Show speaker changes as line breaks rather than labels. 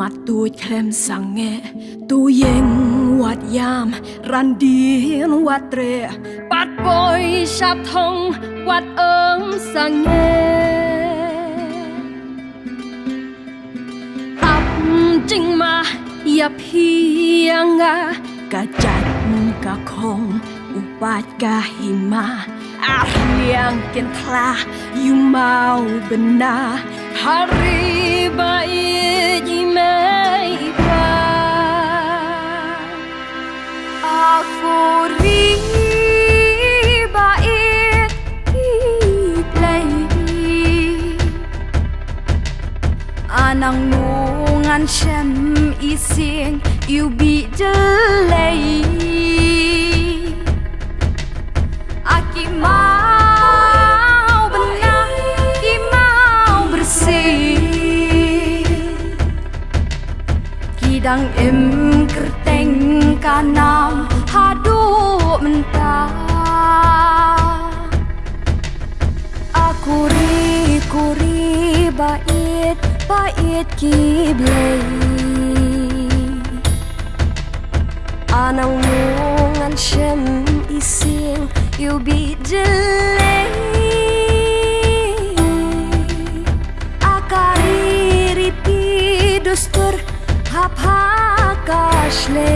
mặt tôi khem sang nghe tôi yên quạt yam ran điên quạt tre bắt bôi sạp thông quạt ấm sang nghe ấp chính mà yap hianga cả chặt cả không upat cả hima yang kentla you mau benar hari baik meiba aku baik play anang nungan shem ising you be delay aki mau benar ki mau bersih kidang em kerteng kanam hadu mentah aku kuri bait ki blay anang nungan shem ising you be delay akari ripi dustur hap hakashle